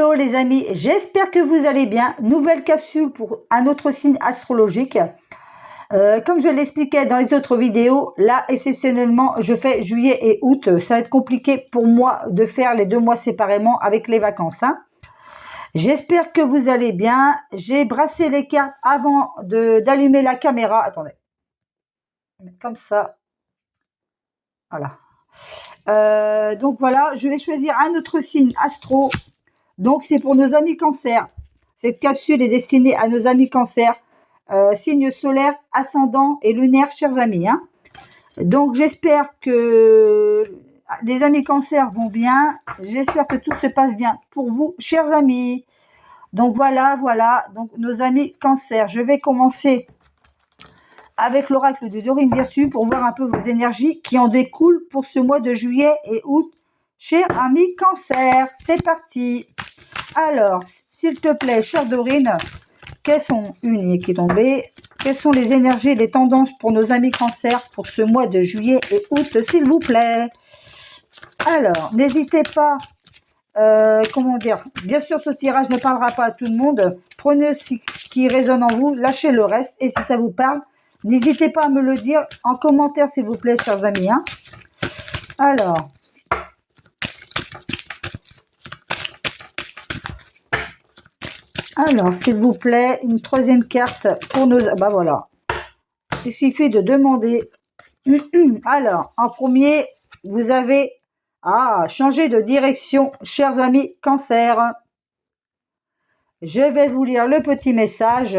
Hello les amis, j'espère que vous allez bien. Nouvelle capsule pour un autre signe astrologique. Comme je l'expliquais dans les autres vidéos, là exceptionnellement je fais juillet et août. Ça va être compliqué pour moi de faire les 2 mois séparément avec les vacances. J'espère que vous allez bien. J'ai brassé les cartes avant d'allumer la caméra. Attendez, comme ça. Voilà. Donc voilà, je vais choisir un autre signe astro. Donc, c'est pour nos amis cancer. Cette capsule est destinée à nos amis cancer, signes solaires, ascendants et lunaires, chers amis. Donc, j'espère que les amis cancer vont bien. J'espère que tout se passe bien pour vous, chers amis. Donc, voilà. Donc, nos amis cancer. Je vais commencer avec l'oracle de Dorine Virtue pour voir un peu vos énergies qui en découlent pour ce mois de juillet et août. Chers amis cancer, c'est parti. Alors, s'il te plaît, chère Dorine, quelles sont qui est tombée? Quelles sont les énergies et les tendances pour nos amis cancer pour ce mois de juillet et août, s'il vous plaît? Alors, n'hésitez pas, comment dire, bien sûr ce tirage ne parlera pas à tout le monde. Prenez ce qui résonne en vous, lâchez le reste. Et si ça vous parle, n'hésitez pas à me le dire en commentaire, s'il vous plaît, chers amis. Alors, s'il vous plaît, une troisième carte pour nos... Bah voilà. Il suffit de demander. Alors, en premier, vous avez... changer de direction, chers amis cancer. Je vais vous lire le petit message.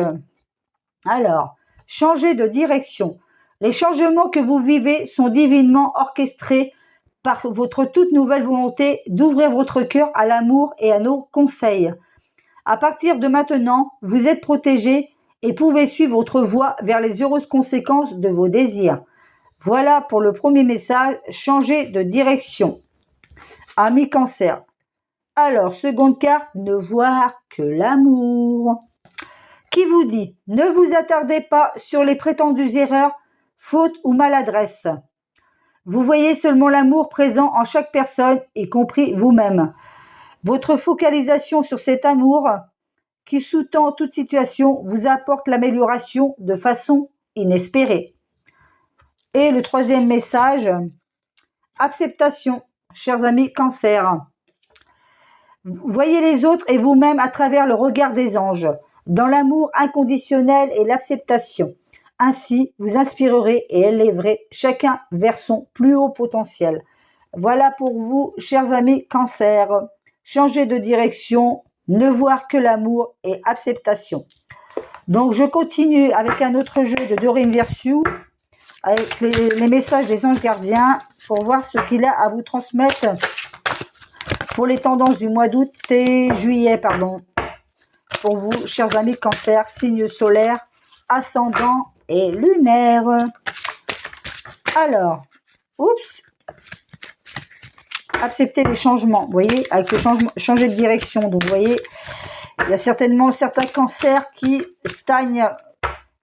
Alors, changer de direction. Les changements que vous vivez sont divinement orchestrés par votre toute nouvelle volonté d'ouvrir votre cœur à l'amour et à nos conseils. À partir de maintenant, vous êtes protégé et pouvez suivre votre voie vers les heureuses conséquences de vos désirs. Voilà pour le premier message, changer de direction. Amis cancer. Alors, seconde carte, ne voir que l'amour. Qui vous dit, ne vous attardez pas sur les prétendues erreurs, fautes ou maladresses. Vous voyez seulement l'amour présent en chaque personne, y compris vous-même. Votre focalisation sur cet amour qui sous-tend toute situation vous apporte l'amélioration de façon inespérée. Et le troisième message, acceptation, chers amis cancer. Voyez les autres et vous-même à travers le regard des anges, dans l'amour inconditionnel et l'acceptation. Ainsi, vous inspirerez et élèverez chacun vers son plus haut potentiel. Voilà pour vous, chers amis cancer. Changer de direction, ne voir que l'amour et acceptation. Donc, je continue avec un autre jeu de Dorine Virtue, avec les messages des anges gardiens, pour voir ce qu'il a à vous transmettre pour les tendances du mois d'août et juillet, pardon. Pour vous, chers amis cancer, signes solaires, ascendants et lunaires. Alors, accepter les changements, vous voyez, avec le changement, changer de direction. Donc, vous voyez, il y a certainement certains cancers qui stagnent,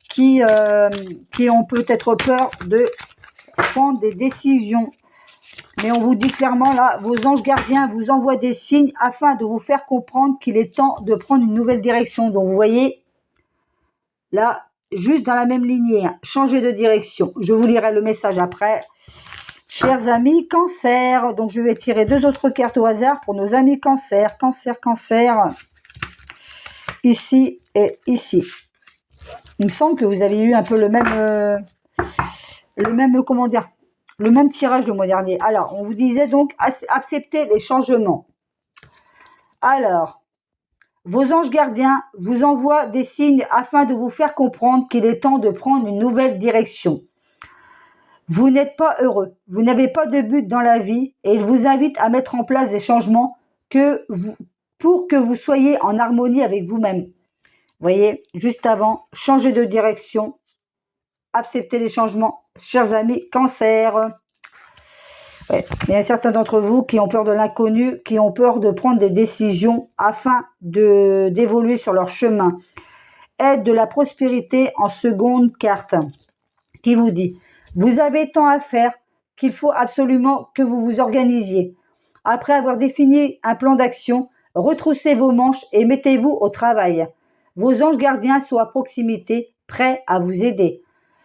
qui ont peut-être peur de prendre des décisions. Mais on vous dit clairement, là, vos anges gardiens vous envoient des signes afin de vous faire comprendre qu'il est temps de prendre une nouvelle direction. Donc, vous voyez, là, juste dans la même lignée, changer de direction. Je vous lirai le message après. Chers amis cancer, donc je vais tirer 2 autres cartes au hasard pour nos amis cancer. Cancer. Ici et ici. Il me semble que vous avez eu un peu le même tirage le mois dernier. Alors, on vous disait donc accepter les changements. Alors, vos anges gardiens vous envoient des signes afin de vous faire comprendre qu'il est temps de prendre une nouvelle direction. Vous n'êtes pas heureux, vous n'avez pas de but dans la vie et ils vous invitent à mettre en place des changements pour que vous soyez en harmonie avec vous-même. Vous voyez, juste avant, changer de direction, accepter les changements, chers amis cancer. Ouais. Il y a certains d'entre vous qui ont peur de l'inconnu, qui ont peur de prendre des décisions afin d'évoluer sur leur chemin. Aide de la prospérité en seconde carte, qui vous dit, vous avez tant à faire qu'il faut absolument que vous vous organisiez. Après avoir défini un plan d'action, Retroussez vos manches et mettez-vous au travail. Vos anges gardiens sont à proximité, prêts à vous aider.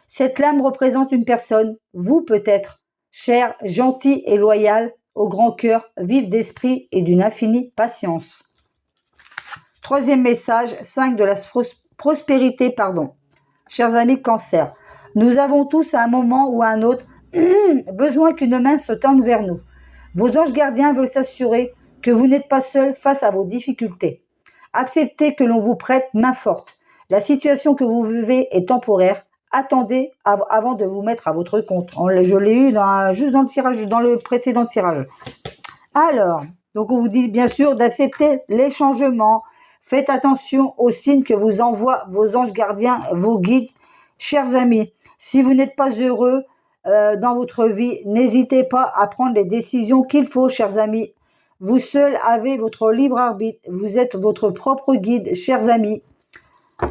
Cette lame représente une personne, vous peut-être, cher, gentil et loyal, au grand cœur, vif d'esprit et d'une infinie patience. Troisième message, 5 de la prospérité, pardon. Chers amis Cancer, nous avons tous à un moment ou à un autre besoin qu'une main se tende vers nous. Vos anges gardiens veulent s'assurer que vous n'êtes pas seul face à vos difficultés. Acceptez que l'on vous prête main forte. La situation que vous vivez est temporaire. Attendez avant de vous mettre à votre compte. Je l'ai eu juste dans le tirage, dans le précédent tirage. Alors, donc on vous dit bien sûr d'accepter les changements. Faites attention aux signes que vous envoient vos anges gardiens, vos guides. Chers amis, si vous n'êtes pas heureux dans votre vie, n'hésitez pas à prendre les décisions qu'il faut, chers amis. Vous seul avez votre libre arbitre. Vous êtes votre propre guide, chers amis.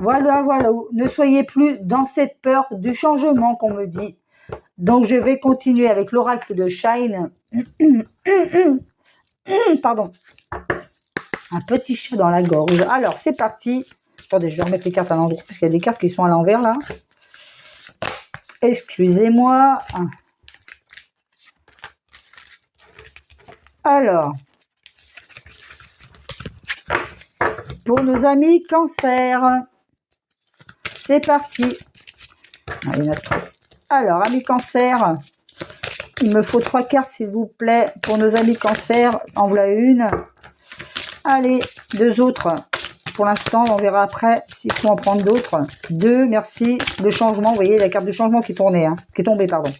Voilà. Ne soyez plus dans cette peur du changement qu'on me dit. Donc, je vais continuer avec l'oracle de Shine. Pardon. Un petit chat dans la gorge. Alors, c'est parti. Attendez, je vais remettre les cartes à l'endroit parce qu'il y a des cartes qui sont à l'envers, là. Excusez-moi. Alors, pour nos amis Cancer, c'est parti. Ah, il y en a trop. Alors, amis Cancer, il me faut 3 cartes, s'il vous plaît, pour nos amis Cancer. En voilà une. Allez, 2 autres. Pour l'instant, on verra après s'il faut en prendre d'autres. 2, merci. Le changement, vous voyez, la carte de changement qui tournait, qui est tombée, pardon.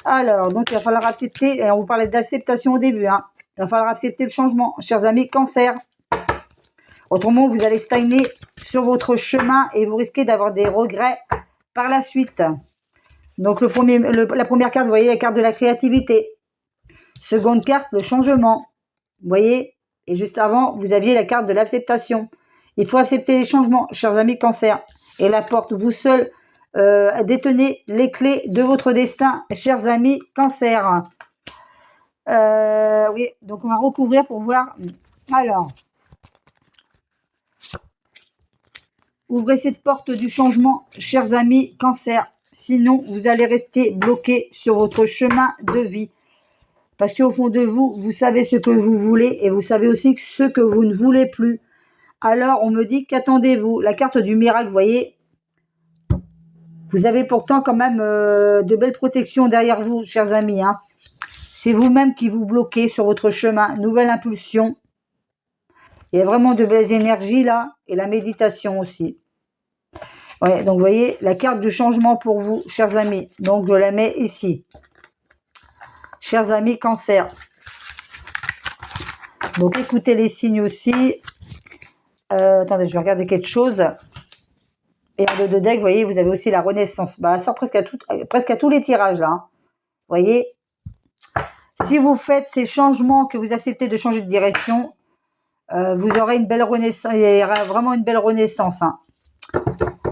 Alors, donc, il va falloir accepter, et on vous parlait d'acceptation au début, il va falloir accepter le changement, chers amis Cancer. Autrement, vous allez stagner sur votre chemin et vous risquez d'avoir des regrets par la suite. Donc, la première carte, vous voyez, la carte de la créativité. Seconde carte, le changement. Vous voyez, et juste avant, vous aviez la carte de l'acceptation. Il faut accepter les changements, chers amis Cancer. Et la porte, vous seul, détenez les clés de votre destin, chers amis Cancer. Oui, donc on va recouvrir pour voir. Alors, ouvrez cette porte du changement, chers amis Cancer. Sinon, vous allez rester bloqué sur votre chemin de vie. Parce qu'au fond de vous, vous savez ce que vous voulez et vous savez aussi ce que vous ne voulez plus. Alors, on me dit qu'attendez-vous. La carte du miracle, vous voyez, vous avez pourtant quand même de belles protections derrière vous, chers amis. C'est vous-même qui vous bloquez sur votre chemin. Nouvelle impulsion. Il y a vraiment de belles énergies là. Et la méditation aussi. Ouais, donc vous voyez, la carte du changement pour vous, chers amis. Donc, je la mets ici. Chers amis Cancer. Donc, écoutez les signes aussi. Attendez, je vais regarder quelque chose. Et en 2 de deck, vous voyez, vous avez aussi la renaissance. Bah, elle sort presque à tous les tirages, là. Vous voyez. Si vous faites ces changements, que vous acceptez de changer de direction, vous aurez une belle renaissance. Il y aura vraiment une belle renaissance.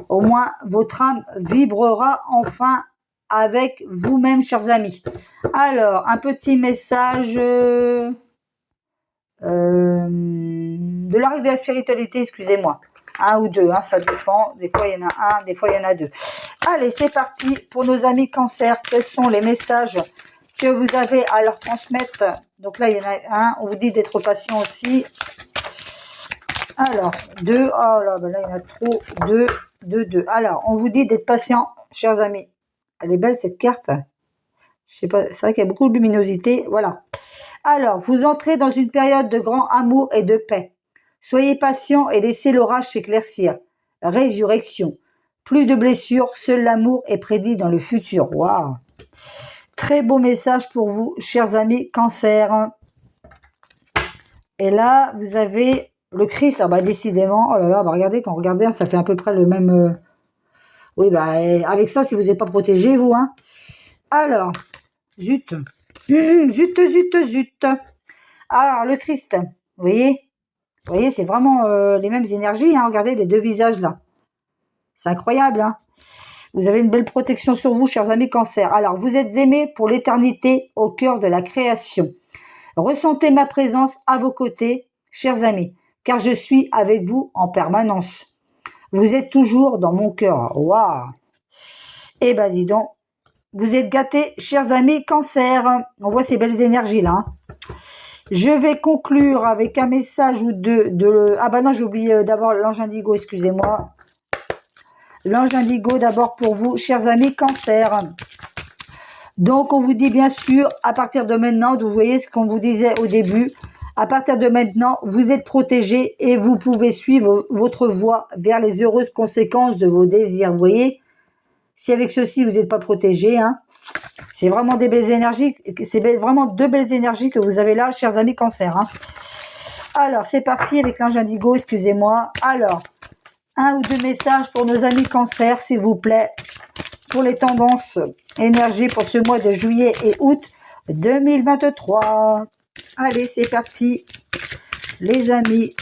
Au moins, votre âme vibrera enfin avec vous-même, chers amis. Alors, un petit message de l'oracle de la spiritualité, excusez-moi. 1 ou 2, ça dépend. Des fois, il y en a 1, des fois, il y en a 2. Allez, c'est parti pour nos amis Cancer. Quels sont les messages que vous avez à leur transmettre? Donc là, il y en a 1. On vous dit d'être patient aussi. Alors, 2. Oh là, ben là, il y en a trop. 2, 2, 2. Alors, on vous dit d'être patient, chers amis. Elle est belle, cette carte. Je sais pas, c'est vrai qu'il y a beaucoup de luminosité. Voilà. Alors, vous entrez dans une période de grand amour et de paix. Soyez patient et laissez l'orage s'éclaircir. Résurrection. Plus de blessures, seul l'amour est prédit dans le futur. Waouh! Très beau message pour vous, chers amis Cancer. Et là, vous avez le Christ. Ah bah, décidément, oh là là, bah regardez, quand on regarde bien, ça fait à peu près le même... Oui, bah, avec ça, si vous n'êtes pas protégé, vous, Alors, zut. Zut. Alors, le Christ, vous voyez, c'est vraiment les mêmes énergies. Regardez les 2 visages là. C'est incroyable. Vous avez une belle protection sur vous, chers amis Cancer. Alors, vous êtes aimés pour l'éternité au cœur de la création. Ressentez ma présence à vos côtés, chers amis, car je suis avec vous en permanence. Vous êtes toujours dans mon cœur. Waouh! Eh ben, dis donc, vous êtes gâtés, chers amis Cancer. On voit ces belles énergies là. Hein. Je vais conclure avec un message ou deux Ah bah non, j'ai oublié d'abord l'ange indigo, excusez-moi. L'ange indigo d'abord pour vous, chers amis Cancer. Donc, on vous dit bien sûr, à partir de maintenant, vous voyez ce qu'on vous disait au début, à partir de maintenant, vous êtes protégés et vous pouvez suivre votre voie vers les heureuses conséquences de vos désirs. Vous voyez, si avec ceci, vous n'êtes pas protégés, hein, c'est vraiment des belles énergies, c'est vraiment deux belles énergies que vous avez là, chers amis Cancer. Hein. Alors, c'est parti avec l'ange indigo, excusez-moi. Alors, un ou deux messages pour nos amis Cancer, s'il vous plaît, pour les tendances énergie pour ce mois de juillet et août 2023. Allez, c'est parti, les amis.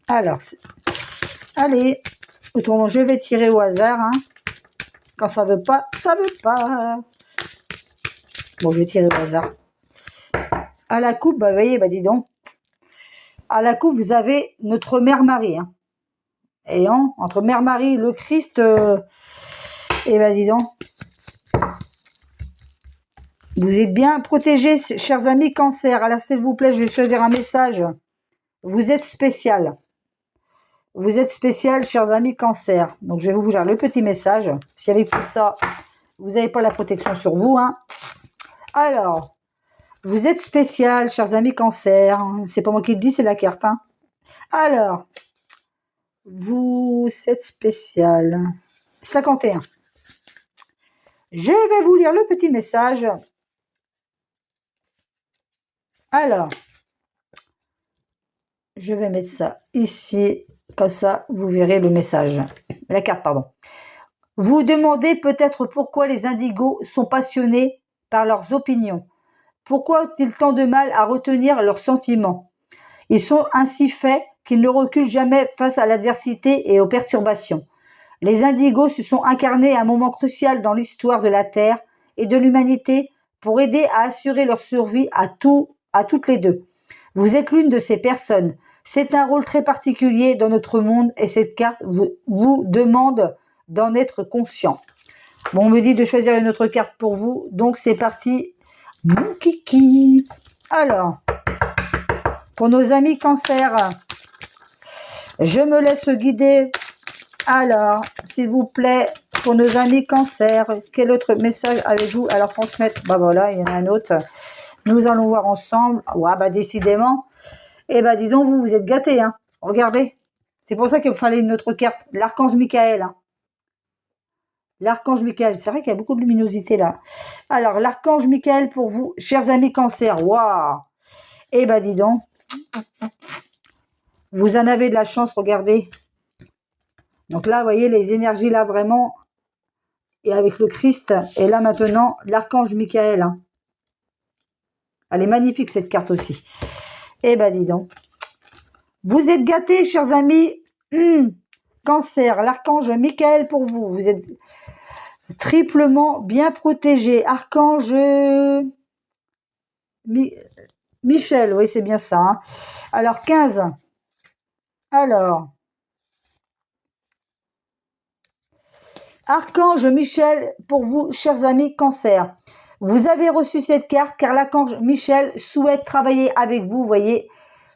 Alors, allez, autrement, je vais tirer au hasard. Hein. Quand ça veut pas, ça veut pas. Bon, je vais tirer au hasard. À la coupe, bah, vous voyez, bah, dis donc. À la coupe, vous avez notre Mère Marie. Hein. Et entre Mère Marie, le Christ, et ben dis donc, vous êtes bien protégés, chers amis Cancer. Alors s'il vous plaît, je vais choisir un message. Vous êtes spécial. Vous êtes spécial, chers amis Cancer. Donc je vais vous lire le petit message. Si avec tout ça, vous n'avez pas la protection sur vous. Hein. Alors, vous êtes spécial, chers amis Cancer. C'est pas moi qui le dis, c'est la carte. Hein. Alors, vous êtes spécial. 51. Je vais vous lire le petit message. Alors, je vais mettre ça ici, comme ça, vous verrez le message. La carte, pardon. Vous demandez peut-être pourquoi les indigos sont passionnés par leurs opinions. Pourquoi ont-ils tant de mal à retenir leurs sentiments? Ils sont ainsi faits qu'ils ne reculent jamais face à l'adversité et aux perturbations. Les indigos se sont incarnés à un moment crucial dans l'histoire de la Terre et de l'humanité pour aider à assurer leur survie à toutes les deux. Vous êtes l'une de ces personnes. C'est un rôle très particulier dans notre monde et cette carte vous demande d'en être conscient. Bon, on me dit de choisir une autre carte pour vous, donc c'est parti, mon kiki. Alors, pour nos amis Cancer, je me laisse guider. Alors, s'il vous plaît, pour nos amis Cancer, quel autre message avez-vous à leur transmettre? Bah voilà, il y en a un autre. Nous allons voir ensemble. Ouais, bah décidément. Eh bah dis donc, vous êtes gâtés, hein. Regardez. C'est pour ça qu'il fallait une autre carte. L'archange Michael. Hein. L'archange Michael. C'est vrai qu'il y a beaucoup de luminosité là. Alors, l'archange Michael pour vous, chers amis Cancer. Waouh. Eh bah dis donc. Vous en avez de la chance, regardez. Donc là, vous voyez, les énergies là, vraiment. Et avec le Christ. Et là, maintenant, l'archange Michael. Hein. Elle est magnifique, cette carte aussi. Eh ben, dis donc. Vous êtes gâtés, chers amis. Cancer, l'archange Michael pour vous. Vous êtes triplement bien protégés. Archange Michel, oui, c'est bien ça. Hein. Alors, 15. Alors. Archange Michel pour vous, chers amis Cancer. Vous avez reçu cette carte car l'archange Michel souhaite travailler avec vous, voyez,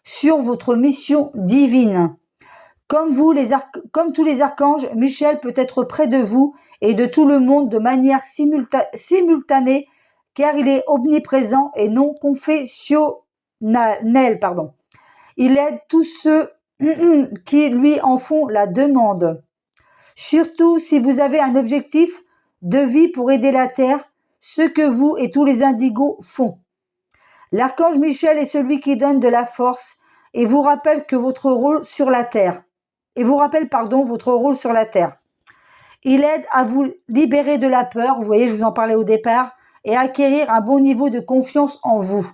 sur votre mission divine. Comme tous les archanges, Michel peut être près de vous et de tout le monde de manière simultanée car il est omniprésent et non confessionnel. Il aide tous ceux qui lui en font la demande. Surtout si vous avez un objectif de vie pour aider la Terre, ce que vous et tous les indigos font. L'archange Michel est celui qui donne de la force et vous rappelle que votre rôle sur la Terre. Votre rôle sur la Terre. Il aide à vous libérer de la peur, vous voyez, je vous en parlais au départ, et à acquérir un bon niveau de confiance en vous.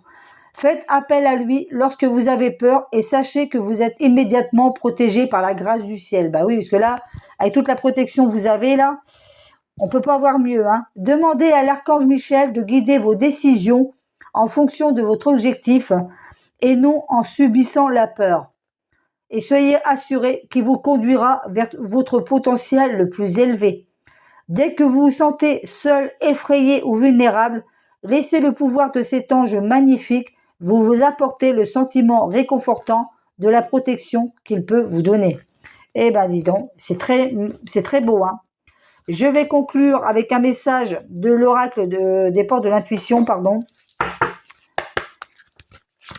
Faites appel à lui lorsque vous avez peur et sachez que vous êtes immédiatement protégé par la grâce du ciel. Bah oui, parce que là, avec toute la protection que vous avez là, on ne peut pas avoir mieux. Hein. Demandez à l'archange Michel de guider vos décisions en fonction de votre objectif et non en subissant la peur. Et soyez assurés qu'il vous conduira vers votre potentiel le plus élevé. Dès que vous vous sentez seul, effrayé ou vulnérable, laissez le pouvoir de cet ange magnifique vous apporter le sentiment réconfortant de la protection qu'il peut vous donner. Eh ben dis donc, c'est très beau, hein. Je vais conclure avec un message de l'oracle des portes de l'intuition, pardon.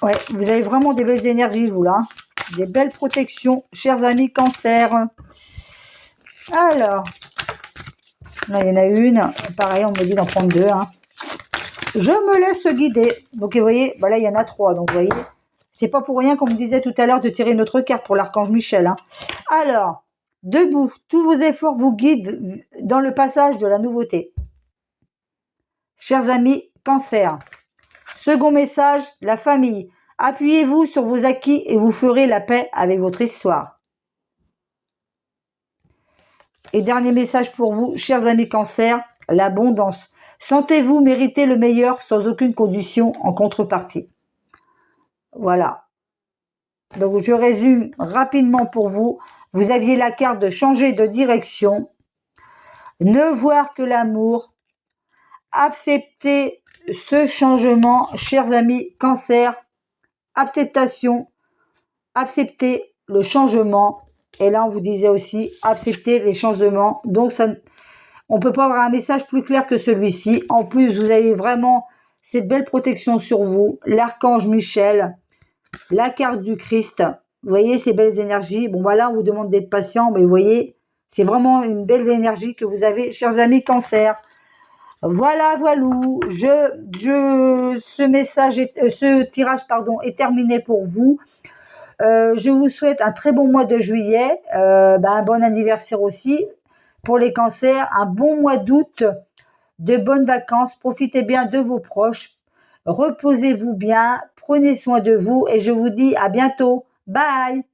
Ouais, vous avez vraiment des belles énergies, vous, là. Des belles protections, chers amis Cancer. Alors, là, il y en a une. Pareil, on me dit d'en prendre deux, hein. Je me laisse guider. Donc, vous voyez, bah là, il y en a 3. Donc, vous voyez, c'est pas pour rien qu'on me disait tout à l'heure de tirer une autre carte pour l'archange Michel, hein. Alors, debout, tous vos efforts vous guident dans le passage de la nouveauté. Chers amis Cancer. Second message, la famille. Appuyez-vous sur vos acquis et vous ferez la paix avec votre histoire. Et dernier message pour vous, chers amis Cancer, l'abondance. Sentez-vous mériter le meilleur sans aucune condition en contrepartie. Voilà. Donc je résume rapidement pour vous. Vous aviez la carte de changer de direction, ne voir que l'amour, accepter ce changement, chers amis Cancer, acceptation, accepter le changement. Et là, on vous disait aussi accepter les changements. Donc, on ne peut pas avoir un message plus clair que celui-ci. En plus, vous avez vraiment cette belle protection sur vous. L'archange Michel, la carte du Christ. Vous voyez ces belles énergies. Bon, voilà, on vous demande d'être patient, mais vous voyez, c'est vraiment une belle énergie que vous avez, chers amis Cancer. Voilà, voilou. Ce tirage, pardon, est terminé pour vous. Je vous souhaite un très bon mois de juillet, un bon anniversaire aussi pour les cancers, un bon mois d'août, de bonnes vacances, profitez bien de vos proches, reposez-vous bien, prenez soin de vous et je vous dis à bientôt. Bye!